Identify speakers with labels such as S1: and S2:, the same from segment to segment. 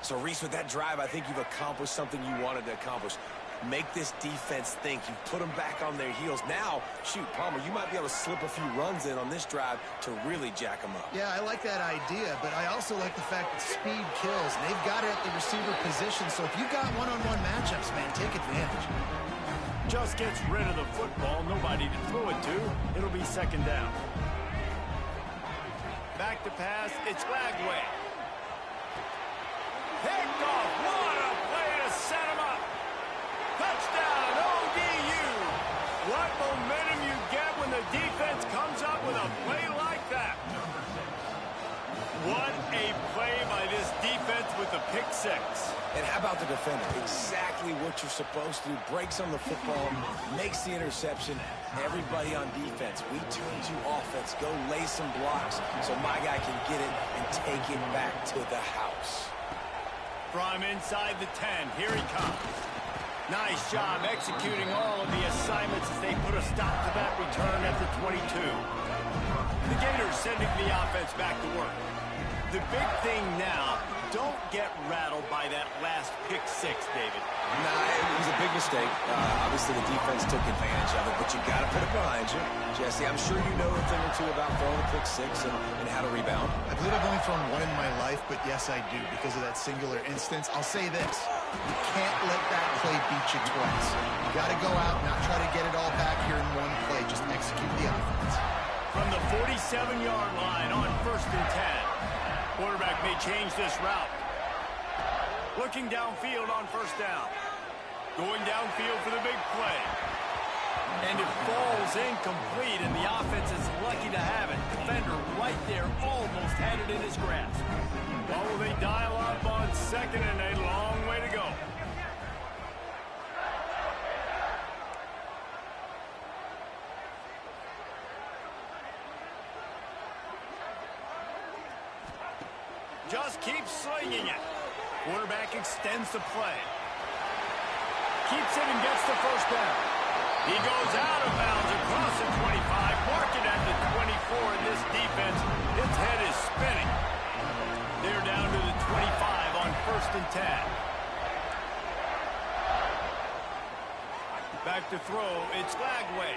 S1: So, Reese, with that drive, I think you've accomplished something you wanted to accomplish. Make this defense think. You've put them back on their heels. Now, shoot, Palmer, you might be able to slip a few runs in on this drive to really jack them up.
S2: Yeah, I like that idea, but I also like the fact that speed kills. And they've got it at the receiver position, so if you've got one-on-one matchups, man, take advantage.
S3: Just gets rid of the football. Nobody to throw it to. It'll be second down. Back to pass. It's Lagway. Picked off. What a play to set him up. Touchdown, ODU. What momentum you get when the defense comes up with a play like that. What a play by this defense with the pick six.
S1: And how about the defender? Exactly what you're supposed to do. Breaks on the football, makes the interception. Everybody on defense, we turn to offense. Go lay some blocks so my guy can get it and take it back to the house.
S3: From inside the 10, here he comes. Nice job executing all of the assignments as they put a stop to that return at the 22. The Gators sending the offense back to work. The big thing now, don't get rattled by that last pick six, David.
S1: Nah, it was a big mistake. Obviously, the defense took advantage of it, but you got to put it behind you. Jesse, I'm sure you know a thing or two about throwing a pick six and how to rebound.
S2: I believe I've only thrown one in my life, but yes, I do, because of that singular instance. I'll say this. You can't let that play beat you twice. You got to go out, not try to get it all back here in one play. Just execute the offense.
S3: From the 47-yard line on 1st and 10. Quarterback may change this route. Looking downfield on 1st down. Going downfield for the big play. And it falls incomplete, and the offense is lucky to have it. Defender right there almost had it in his grasp. Well, will they dial up on 2nd and a long way to go? Just keeps slinging it. Quarterback extends the play. Keeps it and gets the 1st down. He goes out of bounds across the 25. Mark it at the 24 in this defense. Its head is spinning. They're down to the 25 on 1st and 10. Back to throw. It's Lagway.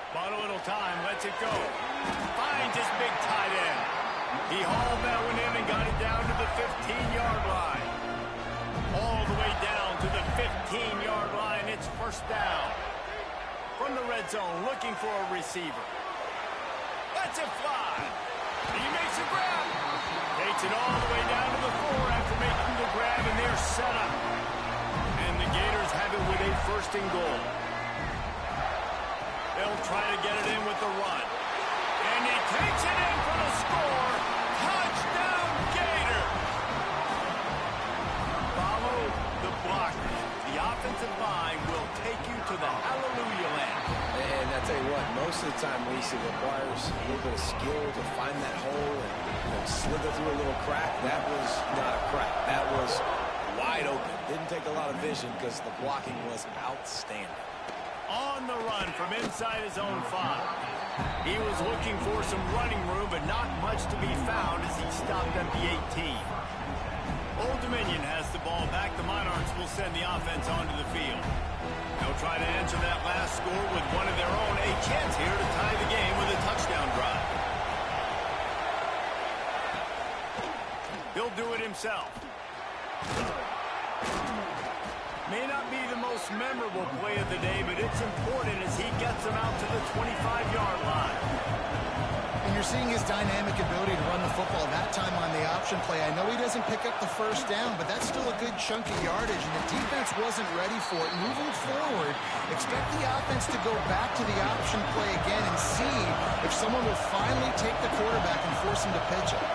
S3: Bought a little time, lets it go. Finds his big tight end. He hauled that one in and got it down to the 15-yard line. All the way down to the 15-yard line. It's 1st down. From the red zone, looking for a receiver. Lets it fly. He makes a grab. Takes it all the way down to the 4 after making the grab, and they're set up. And the Gators have it with a 1st and goal. They'll try to get it in with the run. And he takes it in for the score. Touchdown, Gator. Follow the blocker. The offensive line will take you to the hallelujah land.
S1: And I tell you what, most of the time, Reese, it requires a little bit of skill to find that hole and slither through a little crack. That was not a crack. That was wide open. Didn't take a lot of vision because the blocking was outstanding.
S3: On the run from inside his own 5. He was looking for some running room, but not much to be found as he stopped at the 18. Old Dominion has the ball back. The Monarchs will send the offense onto the field. They'll try to answer that last score with one of their own. A chance here to tie the game with a touchdown drive. He'll do it himself. May not be the most memorable play of the day, but it's important as he gets them out to the 25-yard line.
S2: And you're seeing his dynamic ability to run the football that time on the option play. I know he doesn't pick up the 1st down, but that's still a good chunk of yardage, and the defense wasn't ready for it. Moving forward, expect the offense to go back to the option play again and see if someone will finally take the quarterback and force him to pitch it.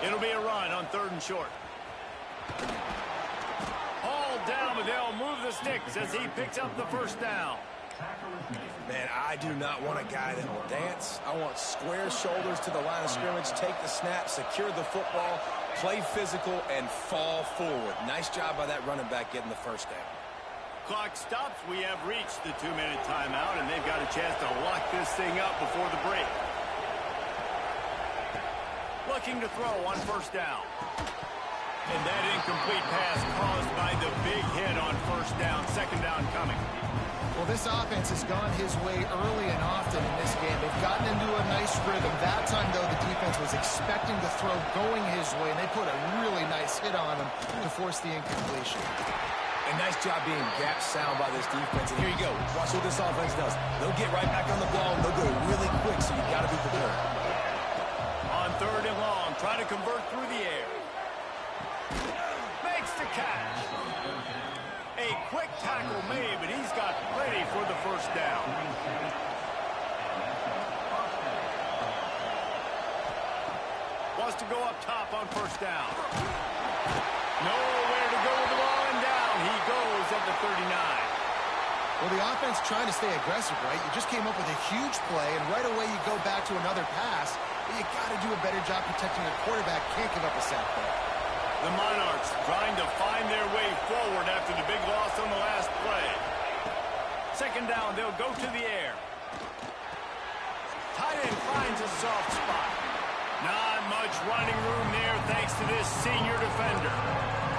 S3: It'll be a run on 3rd and short. All down, but they'll move the sticks as he picks up the 1st down.
S1: Man, I do not want a guy that will dance. I want square shoulders to the line of scrimmage, take the snap, secure the football, play physical, and fall forward. Nice job by that running back getting the 1st down.
S3: Clock stops. We have reached the 2-minute timeout, and they've got a chance to lock this thing up before the break. Looking to throw on first down. And that incomplete pass caused by the big hit on first down. Second down coming.
S2: Well, this offense has gone his way early and often in this game. They've gotten into a nice rhythm. That time, though, the defense was expecting the throw going his way, and they put a really nice hit on him to force the incompletion.
S1: A nice job being gap sound by this defense. And here you go. Watch what this offense does. They'll get right back on the ball, and they'll go really quick, so you've got to be prepared.
S3: On third and long, trying to convert through the air. Makes the catch. A quick tackle made, but he's got plenty for the first down. Wants to go up top on first down. Nowhere to go with the ball, and down he goes at the 39.
S2: Well, the offense trying to stay aggressive, right? You just came up with a huge play, and right away you go back to another pass. But you got to do a better job protecting your quarterback. Can't give up a sack there.
S3: The Monarchs trying to find their way forward after the big loss on the last play. Second down, they'll go to the air. Tight end finds a soft spot. Not much running room there thanks to this senior defender.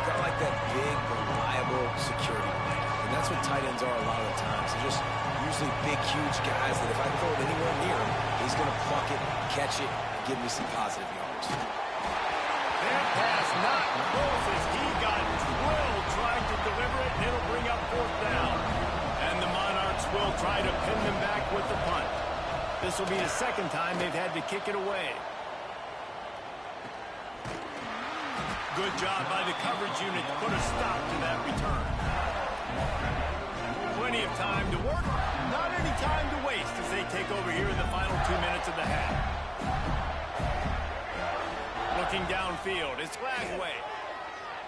S1: Got like that big, reliable security blanket. And that's what tight ends are a lot of the times. They're just usually big, huge guys that if I throw it anywhere near him, he's going to pluck it, catch it, and give me some positive yards.
S3: That pass not close as he got drilled trying to deliver it, and it'll bring up fourth down. And the Monarchs will try to pin them back with the punt. This will be the second time they've had to kick it away. Good job by the coverage unit to put a stop to that return. Plenty of time to work, not any time to waste as they take over here in the final 2 minutes of the half. Looking downfield, it's Lagway.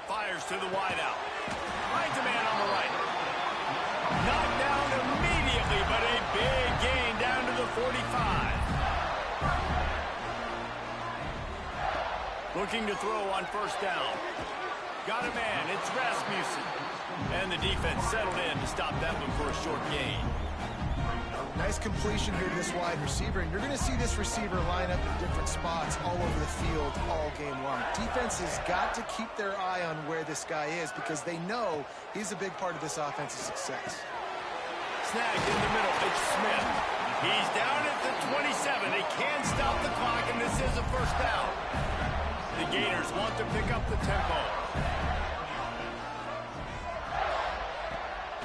S3: Fires to the wideout. Finds a man on the right. Knocked down immediately, but a big gain down to the 45. Looking to throw on first down. Got a man, it's Rasmussen. And the defense settled in to stop that one for a short gain.
S2: Nice completion here to this wide receiver, and you're going to see this receiver line up in different spots all over the field all game long. Defense has got to keep their eye on where this guy is because they know he's a big part of this offense's success.
S3: Snagged in the middle, it's Smith. He's down at the 27. They can't stop the clock, and this is a first down. The Gators want to pick up the tempo.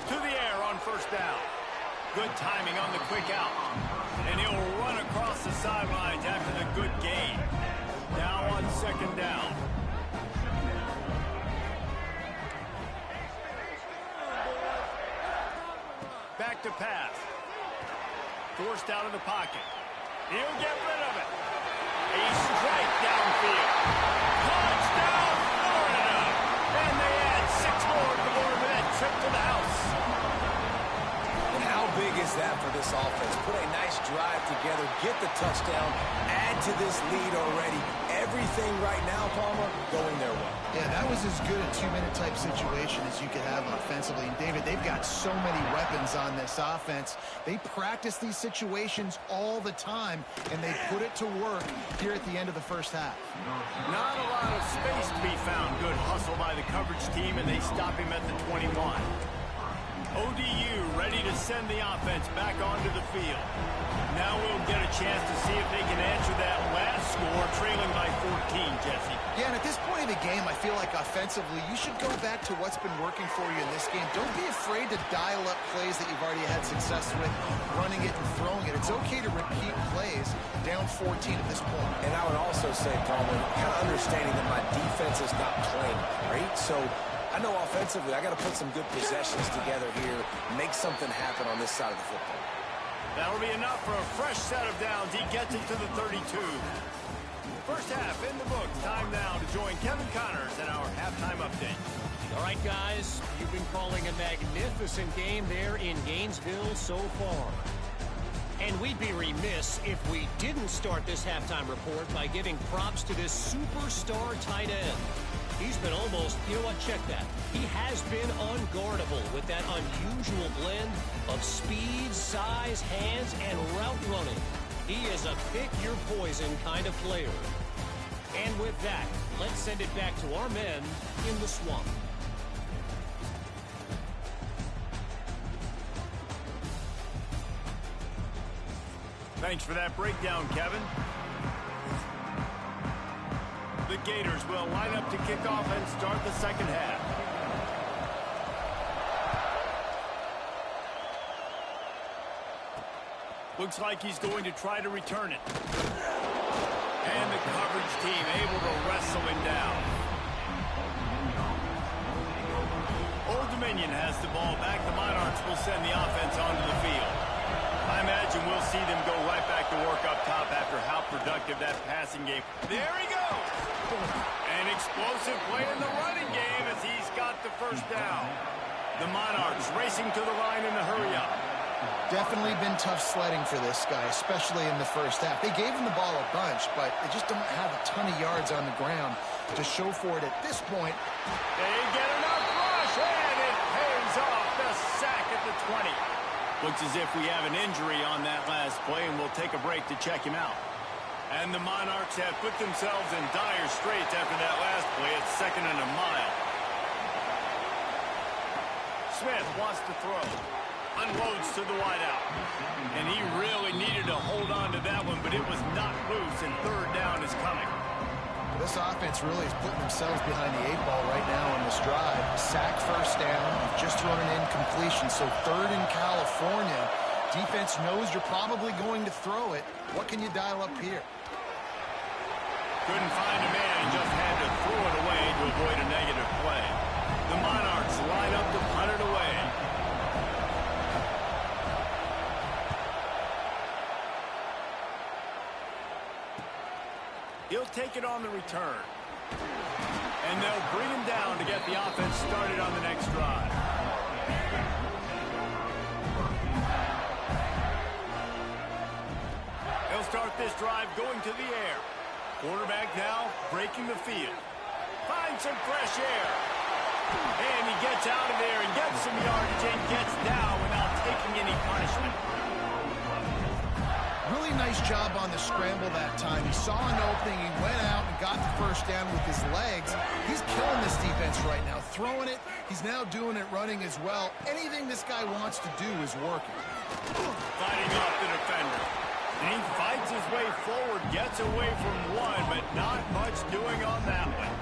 S3: To the air on first down. Good timing on the quick out. And he'll run across the sidelines after the good gain. Now on second down. Back to pass. Forced out of the pocket. He'll get rid of it. A strike downfield. Touchdown, Florida! And they add 6 more to the board with that trip to the house.
S1: And how big is that for this offense? Put a nice drive together, get the touchdown, add to this lead already. Everything right now, Palmer, going their way.
S2: Yeah, that was as good a 2-minute type situation as you could have offensively. And David, they've got so many weapons on this offense. They practice these situations all the time, and they put it to work here at the end of the first half.
S3: Not a lot of space to be found. Good hustle by the coverage team, and they stop him at the 21. ODU ready to send the offense back onto the field. Now we'll get a chance to see if they can answer that last score, trailing by 14, Jesse.
S2: Yeah, and at this point in the game, I feel like offensively, you should go back to what's been working for you in this game. Don't be afraid to dial up plays that you've already had success with, running it and throwing it. It's okay to repeat plays down 14 at this point.
S1: And I would also say, Palmer, kind of understanding that my defense is not playing great, so I know offensively I got to put some good possessions together here, make something happen on this side of the football.
S3: That'll be enough for a fresh set of downs. He gets it to the 32. First half in the books. Time now to join Kevin Connors in our halftime update.
S4: All right, guys, you've been calling a magnificent game there in Gainesville so far. And we'd be remiss if we didn't start this halftime report by giving props to this superstar tight end. He's been almost, you know what, check that. He has been unguardable with that unusual blend of speed, size, hands, and route running. He is a pick-your-poison kind of player. And with that, let's send it back to our men in the swamp.
S3: Thanks for that breakdown, Kevin. The Gators will line up to kick off and start the second half. Looks like he's going to try to return it. And the coverage team able to wrestle him down. Old Dominion has the ball back. The Monarchs will send the offense onto the field. I imagine we'll see them go right back to work up top after how productive that passing game. There he goes. An explosive play in the running game as he's got the first down. The Monarchs racing to the line in the hurry-up.
S2: Definitely been tough sledding for this guy, especially in the first half. They gave him the ball a bunch, but they just don't have a ton of yards on the ground to show for it at this point.
S3: They get enough rush, and it pays off. The sack at the 20. Looks as if we have an injury on that last play, and we'll take a break to check him out. And the Monarchs have put themselves in dire straits after that last play. It's 2nd and a mile. Smith wants to throw. Unloads to the wideout. And he really needed to hold on to that one, but it was not loose, and 3rd down is coming.
S2: This offense really is putting themselves behind the 8 ball right now on this drive. Sack, first down, just thrown an incompletion, so 3rd in California. Defense knows you're probably going to throw it. What can you dial up here?
S3: Couldn't find a man and just had to throw it away to avoid a negative play. The Monarchs line up to punt it away. He'll take it on the return. And they'll bring him down to get the offense started on the next drive. He'll start this drive going to the air. Quarterback now breaking the field. Finds some fresh air. And he gets out of there and gets some yardage and gets down without taking any punishment.
S2: Really nice job on the scramble that time. He saw an opening, he went out and got the first down with his legs. He's killing this defense right now. Throwing it, he's now doing it running as well. Anything this guy wants to do is working.
S3: Fighting off the defender. And he fights his way forward, gets away from one, but not much doing on that one.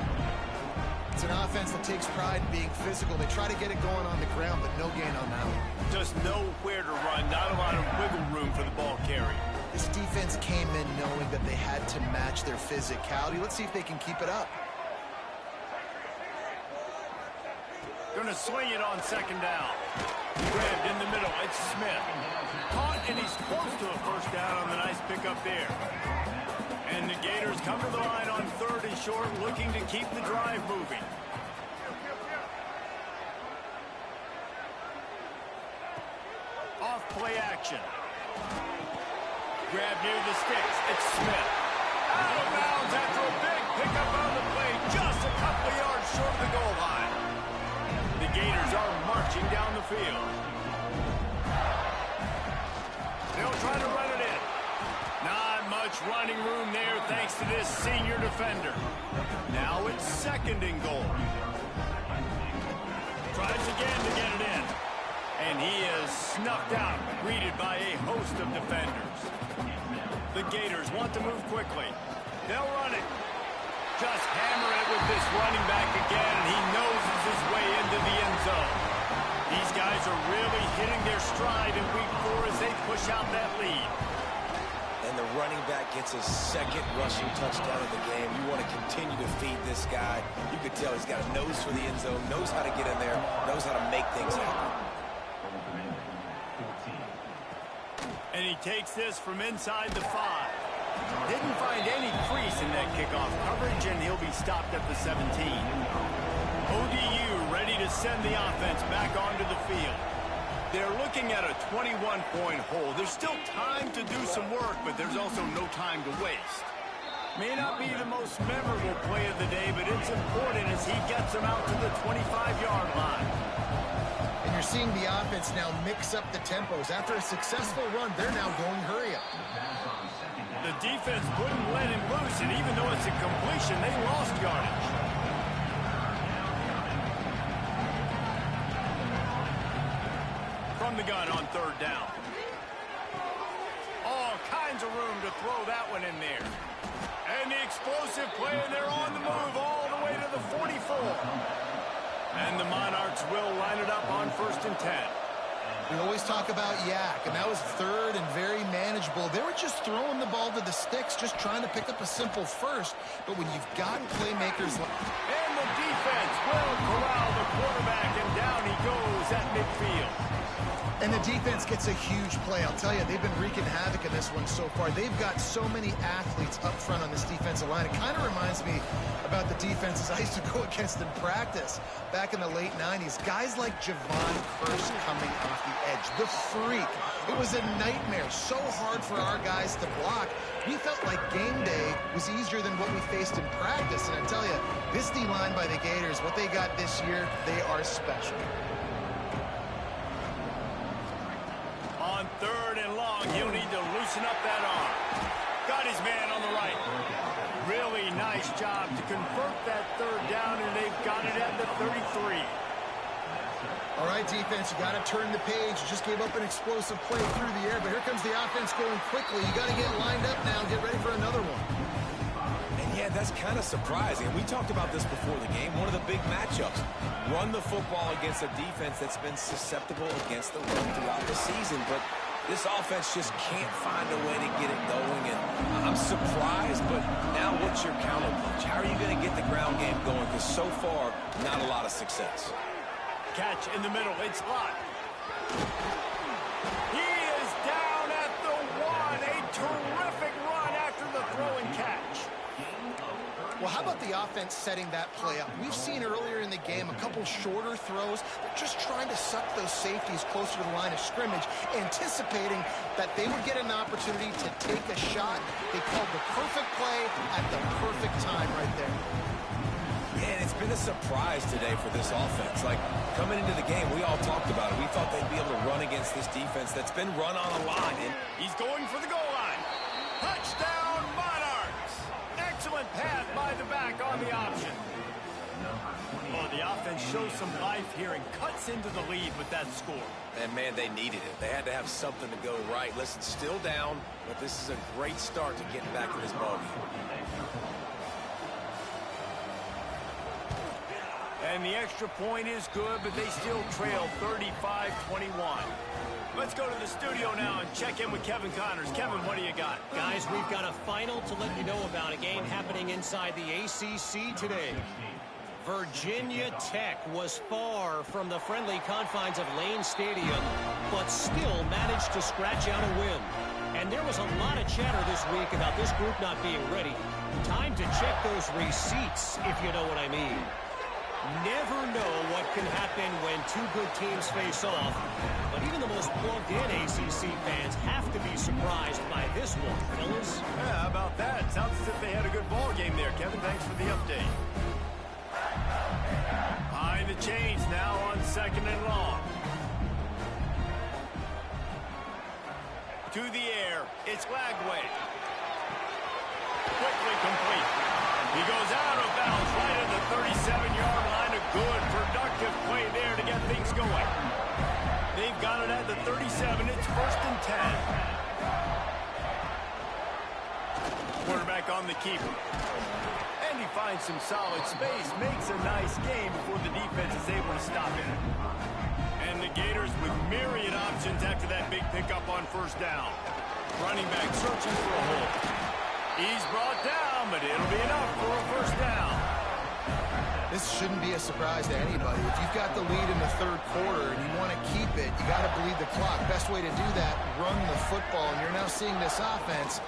S2: It's an offense that takes pride in being physical. They try to get it going on the ground, but no gain on that one.
S3: Just nowhere to run, not a lot of wiggle room for the ball carrier.
S2: This defense came in knowing that they had to match their physicality. Let's see if they can keep it up.
S3: Gonna swing it on 2nd down. Grabbed in the middle, it's Smith. Caught, and he's close to a first down on the nice pickup there. And the Gators come to the line on 3rd and short, looking to keep the drive moving. Off play action. Grab near the sticks. It's Smith. Out of bounds after a big pickup on the play, just a couple of yards short of the goal line. The Gators are marching down the field. They'll try to run it in. Not much running room there thanks to this senior defender. Now it's 2nd and goal. Tries again to get it in. And he is snuffed out, greeted by a host of defenders. The Gators want to move quickly. They'll run it. Just hammer it with this running back again, and he noses his way into the end zone. These guys are really hitting their stride in week 4 as they push out that lead.
S1: And the running back gets his 2nd rushing touchdown of the game. You want to continue to feed this guy. You could tell he's got a nose for the end zone, knows how to get in there, knows how to make things happen.
S3: And he takes this from inside the 5. Didn't find any crease in that kickoff coverage, and he'll be stopped at the 17. ODU ready to send the offense back onto the field. They're looking at a 21-point hole. There's still time to do some work, but there's also no time to waste. May not be the most memorable play of the day, but it's important as he gets them out to the 25-yard line.
S2: And you're seeing the offense now mix up the tempos. After a successful run, they're now going hurry up.
S3: The defense wouldn't let him loose, and even though it's a completion, they lost yardage. From the gun on third down. All kinds of room to throw that one in there. And the explosive play, and they're on the move all the way to the 44. And the Monarchs will line it up on 1st and 10.
S2: We always talk about yak, and that was third and very manageable. They were just throwing the ball to the sticks, just trying to pick up a simple first. But when you've got playmakers like...
S3: And the defense will corral the quarterback, and down he goes at midfield.
S2: And the defense gets a huge play. I'll tell you, they've been wreaking havoc in this one so far. They've got so many athletes up front on this defensive line. It kind of reminds me about the defenses I used to go against in practice back in the late 90s. Guys like Javon Curse coming off the edge. The freak. It was a nightmare. So hard for our guys to block. We felt like game day was easier than what we faced in practice. And I tell you, this D-line by the Gators, what they got this year, they are special.
S3: On third and long, he'll need to loosen up that arm. Got his man on the right. Really nice job to convert that third down, and they've got it at the 33.
S2: All right, defense, you got to turn the page. You just gave up an explosive play through the air, but here comes the offense going quickly. You got to get lined up now, get ready for another one.
S1: And yeah, that's kind of surprising. We talked about this before the game. One of the big matchups. Run the football against a defense that's been susceptible against the run throughout the season. But this offense just can't find a way to get it going. And I'm surprised, but now what's your counterpunch? How are you going to get the ground game going? Because so far, not a lot of success.
S3: Catch in the middle. It's Lott. He is down at the 1. A terrific run after the throw and catch.
S2: Well, how about the offense setting that play up? We've seen earlier in the game a couple shorter throws. They're just trying to suck those safeties closer to the line of scrimmage, anticipating that they would get an opportunity to take a shot. They called the perfect play at the perfect time right there.
S1: Yeah, and it's been a surprise today for this offense. Like, coming into the game, we all talked about it. We thought they'd be able to run against this defense that's been run on a line. And
S3: he's going for the goal line. Touchdown, Monarchs! Excellent pass by the back on the option. Oh, the offense shows some life here and cuts into the lead with that score.
S1: And, man, they needed it. They had to have something to go right. Listen, still down, but this is a great start to getting back in this ballgame.
S3: And the extra point is good, but they still trail 35-21. Let's go to the studio now and check in with Kevin Connors. Kevin, what do you got?
S4: Guys, we've got a final to let you know about, a game happening inside the ACC today. Virginia Tech was far from the friendly confines of Lane Stadium, but still managed to scratch out a win. And there was a lot of chatter this week about this group not being ready. Time to check those receipts, if you know what I mean. Never know what can happen when two good teams face off, but even the most plugged-in ACC fans have to be surprised by this one, fellas.
S3: Yeah, how about that? Sounds as if they had a good ball game there, Kevin. Thanks for the update. Behind the chains now on 2nd and long. To the air, it's Lagway. Quickly complete. He goes out of bounds right at the 37-yard line. A good, productive play there to get things going. They've got it at the 37. It's 1st and 10. Quarterback on the keeper. And he finds some solid space. Makes a nice game before the defense is able to stop him. And the Gators with myriad options after that big pickup on 1st down. Running back searching for a hole. He's brought down, but it'll be enough for a 1st down.
S2: This shouldn't be a surprise to anybody. If you've got the lead in the 3rd quarter and you want to keep it, you got to bleed the clock. Best way to do that, run the football. And you're now seeing this offense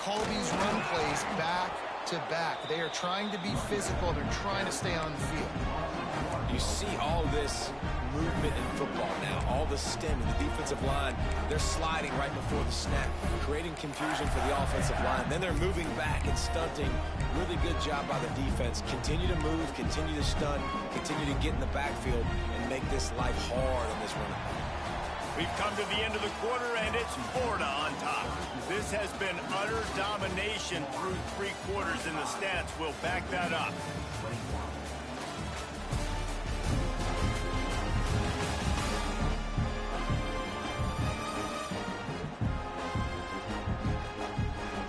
S2: call these run plays back to back. They are trying to be physical. They're trying to stay on the field.
S1: You see all this movement in football now. All the stemming, the defensive line, they're sliding right before the snap, creating confusion for the offensive line. Then they're moving back and stunting. Really good job by the defense. Continue to move, continue to stunt, continue to get in the backfield and make this life hard on this running back.
S3: We've come to the end of the quarter, and it's Florida on top. This has been utter domination through 3 quarters, and the stats will back that up.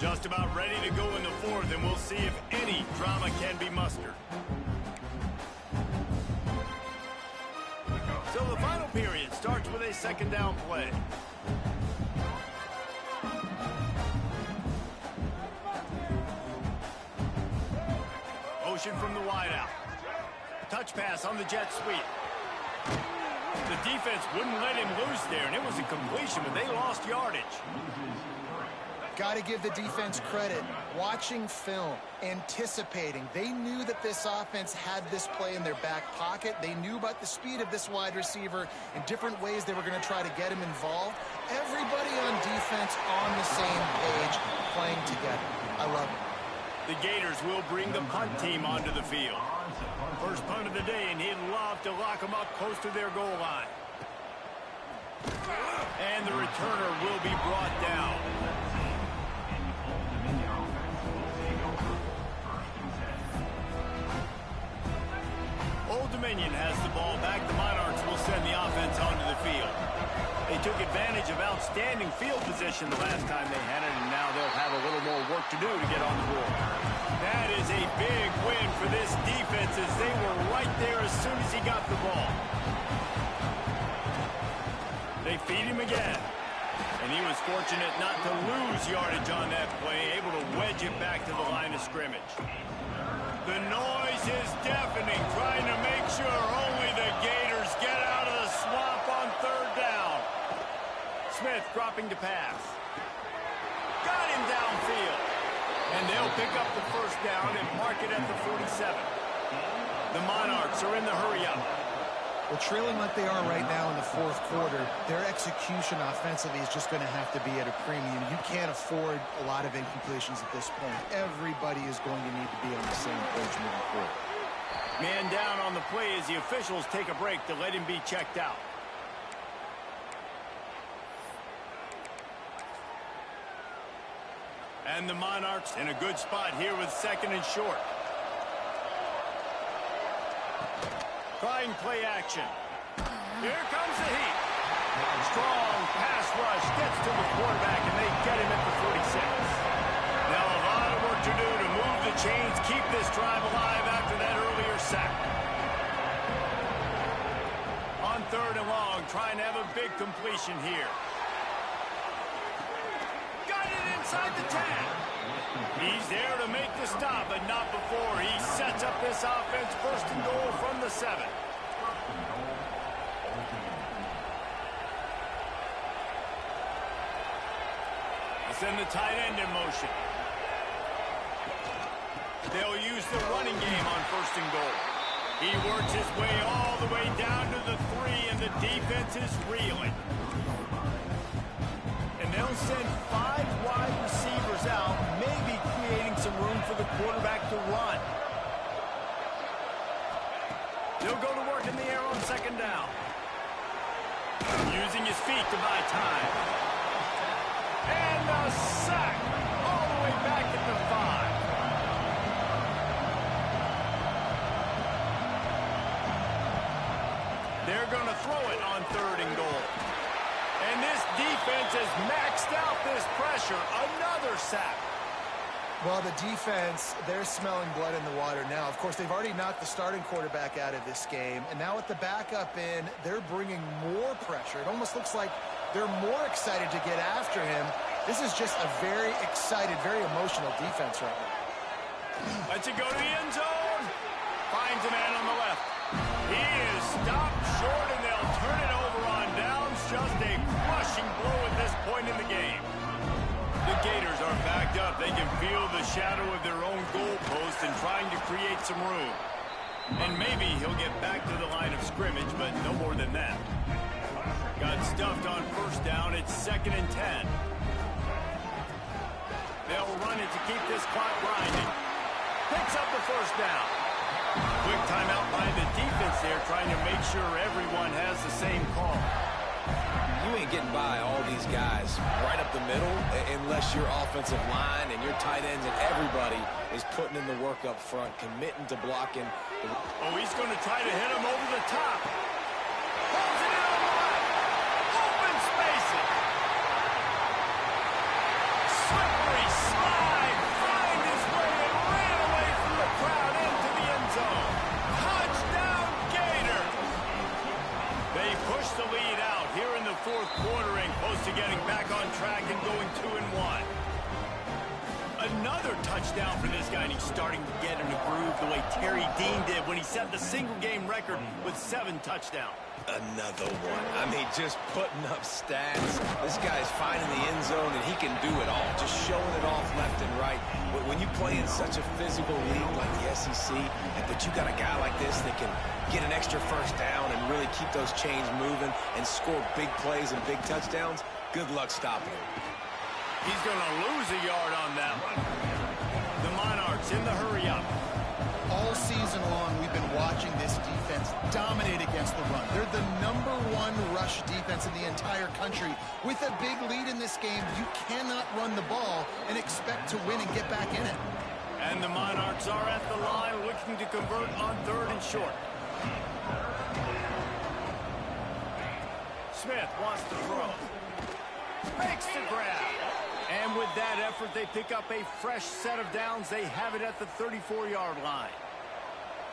S3: Just about ready to go in the 4th, and we'll see if any drama can be mustered. So the final period starts with a 2nd down play. Motion from the wideout. Touch pass on the jet sweep. The defense wouldn't let him loose there, and it was a completion, but they lost yardage.
S2: Got to give the defense credit. Watching film, anticipating. They knew that this offense had this play in their back pocket. They knew about the speed of this wide receiver and different ways they were going to try to get him involved. Everybody on defense on the same page, playing together. I love it.
S3: The Gators will bring the punt team onto the field. First punt of the day, and he'd love to lock them up close to their goal line. And the returner will be brought down. Old Dominion has the ball back. The Monarchs will send the offense onto the field. They took advantage of outstanding field position the last time they had it, and now they'll have a little more work to do to get on the board. That is a big win for this defense, as they were right there as soon as he got the ball. They feed him again. And he was fortunate not to lose yardage on that play, able to wedge it back to the line of scrimmage. The noise is deafening, trying to make sure only the Gators get out of the swamp on 3rd down. Smith dropping to pass. Got him downfield. And they'll pick up the 1st down and mark it at the 47. The Monarchs are in the hurry-up.
S2: Well, trailing like they are right now in the 4th quarter, their execution offensively is just going to have to be at a premium. You can't afford a lot of incompletions at this point. Everybody is going to need to be on the same page moving forward.
S3: Man down on the play as the officials take a break to let him be checked out. And the Monarchs in a good spot here with 2nd and short. Trying play action. Here comes the heat. Strong pass rush gets to the quarterback, and they get him at the 46. Now a lot of work to do to move the chains, keep this drive alive after that earlier sack. On 3rd and long, trying to have a big completion here. Got it inside the 10. He's there to make the stop, but not before he sets up this offense 1st and goal from the 7. Send the tight end in motion. They'll use the running game on 1st and goal. He works his way all the way down to the 3, and the defense is reeling. And they'll send 5 wide receivers out, maybe creating some room for the quarterback to run. He'll go to work in the air on 2nd down. Using his feet to buy time. And a sack all the way back at the 5. They're going to throw it on 3rd and goal. And this defense has maxed out this pressure. Another sack.
S2: Well, the defense, they're smelling blood in the water now. Of course, they've already knocked the starting quarterback out of this game. And now with the backup in, they're bringing more pressure. It almost looks like they're more excited to get after him. This is just a very excited, very emotional defense right now.
S3: Lets it go to the end zone. Finds a man on the left. He is stopped short, and they'll turn it over on downs. Just a crushing blow at this point in the game. The Gators are backed up. They can feel the shadow of their own goalpost and trying to create some room. And maybe he'll get back to the line of scrimmage, but no more than that. Got stuffed on first down. It's 2nd and 10. They'll run it to keep this clock grinding. Picks up the first down. Quick timeout by the defense there, trying to make sure everyone has the same call.
S1: You ain't getting by all these guys right up the middle unless your offensive line and your tight ends and everybody is putting in the work up front, committing to blocking.
S3: Oh, he's going to try to hit him over the top. Pulls it out wide. Open spacing. Slippery slide. Find his way and ran away from the crowd into the end zone. Touchdown, Gators. They push the lead out here in the 4th quarter and close to getting back on track and going 2-1. Another touchdown for this guy, and he's starting to get in a groove the way Terry Dean did when he set the single-game record with 7 touchdowns.
S1: Another one. I mean, just putting up stats. This guy's finding the end zone, and he can do it all, just showing it off left and right. But when you play in such a physical league like the SEC, but you got a guy like this that can get an extra first down and really keep those chains moving and score big plays and big touchdowns, good luck stopping him.
S3: He's going to lose a yard on that one. The Monarchs in the hurry-up.
S2: All season long, we've been watching this defense dominate against the run. They're the #1 rush defense in the entire country. With a big lead in this game, you cannot run the ball and expect to win and get back in it.
S3: And the Monarchs are at the line looking to convert on 3rd and short. Smith wants to throw. Makes the grab. And with that effort, they pick up a fresh set of downs. They have it at the 34-yard line.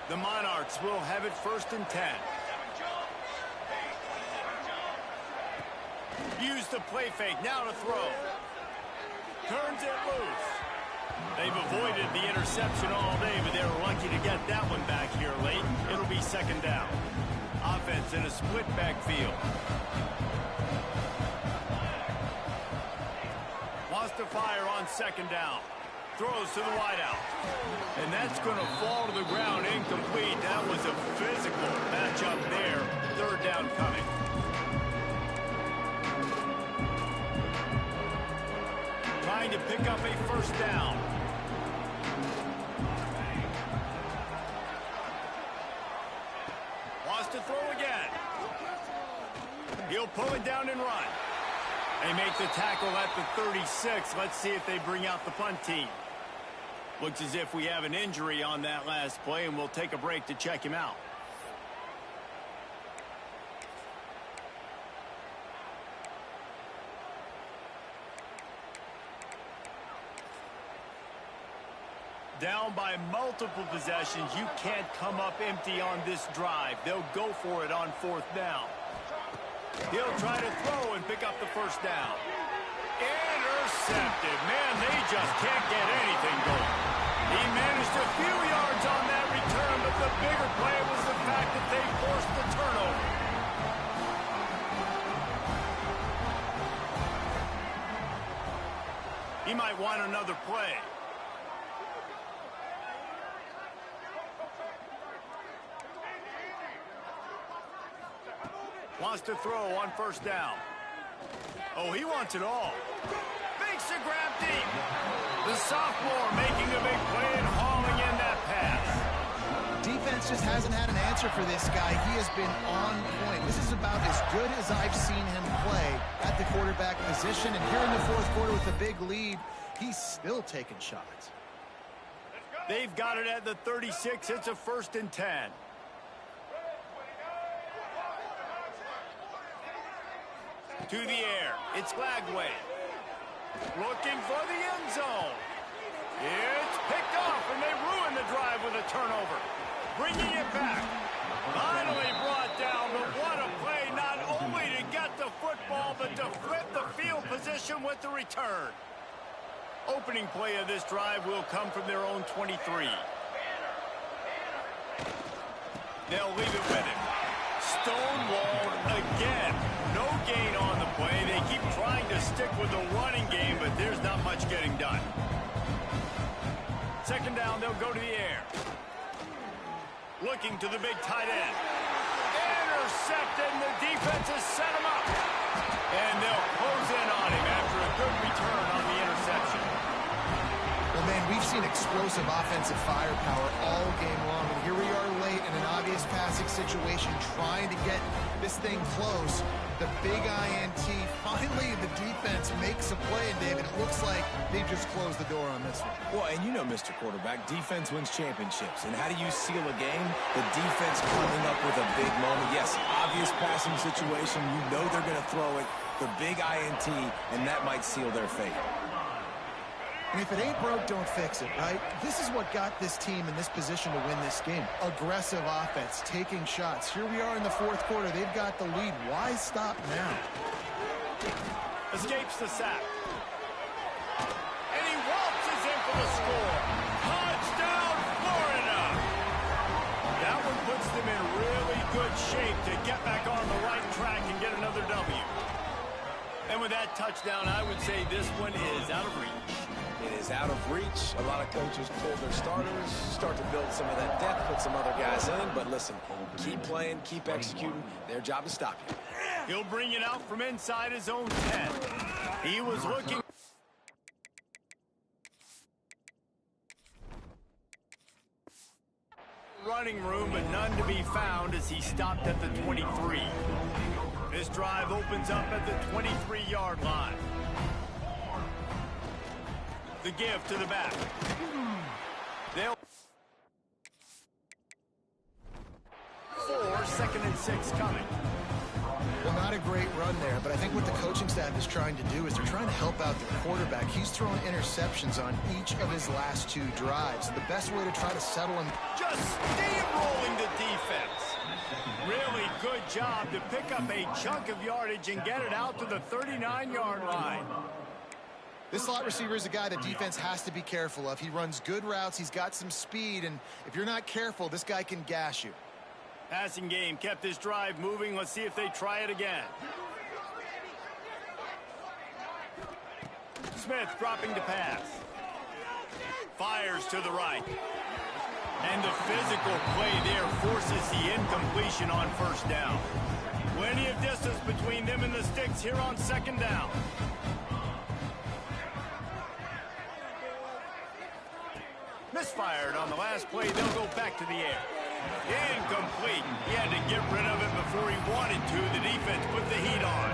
S3: The Monarchs will have it 1st and 10. Use the play fake. Now to throw. Turns it loose. They've avoided the interception all day, but they were lucky to get that one back here late. It'll be 2nd down. Offense in a split backfield. Wants to fire on 2nd down. Throws to the wideout. And that's going to fall to the ground incomplete. That was a physical matchup there. 3rd down coming. Trying to pick up a first down. Wants to throw again. He'll pull it down and run. They make the tackle at the 36. Let's see if they bring out the punt team. Looks as if we have an injury on that last play, and we'll take a break to check him out. Down by multiple possessions. You can't come up empty on this drive. They'll go for it on 4th down. He'll try to throw and pick up the first down. Intercepted. Man, they just can't get anything going. He managed a few yards on that return, but the bigger play was the fact that they forced the turnover. He might want another play. Wants to throw on 1st down. Oh, he wants it all. Makes a grab deep. The sophomore making a big play and hauling in that pass.
S2: Defense just hasn't had an answer for this guy. He has been on point. This is about as good as I've seen him play at the quarterback position. And here in the 4th quarter with a big lead, he's still taking shots.
S3: They've got it at the 36. It's a 1st and 10. To the air. It's Lagway. Looking for the end zone. It's picked off, and they ruin the drive with a turnover. Bringing it back. Finally brought down, but what a play, not only to get the football, but to flip the field position with the return. Opening play of this drive will come from their own 23. They'll leave it with him. Stonewalled again. No gain on the play. They keep trying to stick with the running game, but there's not much getting done. 2nd down, they'll go to the air. Looking to the big tight end. Intercepted, and the defense has set him up. And they'll close in on him after a good return on the interception.
S2: Well, man, we've seen explosive offensive firepower all game long, and here we are late in an obvious passing situation trying to get this thing close. The big INT, finally the defense makes a play, and David, it looks like they just closed the door on this one.
S1: Well, and you know, Mr. Quarterback, defense wins championships. And how do you seal a game? The defense coming up with a big moment. Yes, obvious passing situation. You know they're going to throw it. The big INT, and that might seal their fate.
S2: And if it ain't broke, don't fix it, right? This is what got this team in this position to win this game. Aggressive offense, taking shots. Here we are in the fourth quarter. They've got the lead. Why stop now?
S3: Escapes the sack. And he waltzes in for the score. Touchdown, Florida! That one puts them in really good shape to get back on the right track and get another W. And with that touchdown, I would say this one is out of reach.
S1: It is out of reach. A lot of coaches pull their starters, start to build some of that depth, put some other guys in. But listen, keep playing, keep executing. Their job is stop you.
S3: He'll bring it out from inside his own 10. He was looking. Running room, but none to be found as he stopped at the 23. This drive opens up at the 23-yard line. The give to the back. They'll 4, 2nd and 6 coming.
S2: Well, not a great run there, but I think what the coaching staff is trying to do is they're trying to help out the quarterback. He's thrown interceptions on each of his last 2 drives. The best way to try to settle him.
S3: Just steamrolling the defense. Really good job to pick up a chunk of yardage and get it out to the 39-yard line.
S2: This slot receiver is a guy the defense has to be careful of. He runs good routes. He's got some speed, and if you're not careful, this guy can gash you.
S3: Passing game kept this drive moving. Let's see if they try it again. Smith dropping to pass. Fires to the right. And the physical play there forces the incompletion on first down. Plenty of distance between them and the sticks here on 2nd down. Misfired on the last play. They'll go back to the air. Incomplete. He had to get rid of it before he wanted to. The defense put the heat on.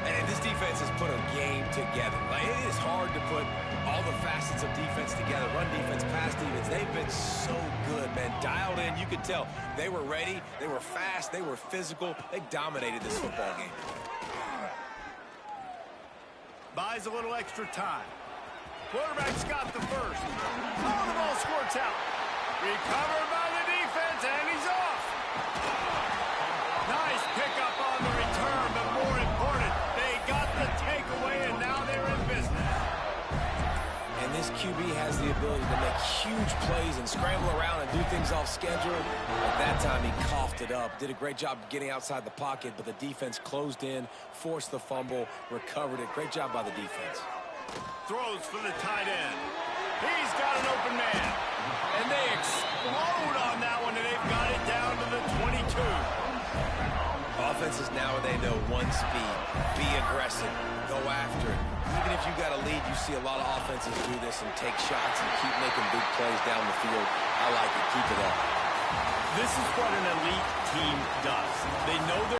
S1: And this defense has put a game together. Like, it is hard to put all the facets of defense together. Run defense, pass defense. They've been so good, man. Dialed in. You could tell they were ready. They were fast. They were physical. They dominated this football game.
S3: Buys a little extra time. Quarterback's got the first. Oh, the ball squirts out. Recovered by the defense, and he's off. Nice pickup on the return, but more important, they got the takeaway, and now they're in business.
S1: And this QB has the ability to make huge plays and scramble around and do things off schedule. At that time, he coughed it up. Did a great job getting outside the pocket, but the defense closed in, forced the fumble, recovered it. Great job by the defense.
S3: Throws for the tight end. He's got an open man. And they explode on that one, and they've got it down to the 22.
S1: Offenses now, they know one speed. Be aggressive. Go after it. Even if you got a lead, you see a lot of offenses do this and take shots and keep making big plays down the field. I like it. Keep it up.
S3: This is what an elite team does. They know they're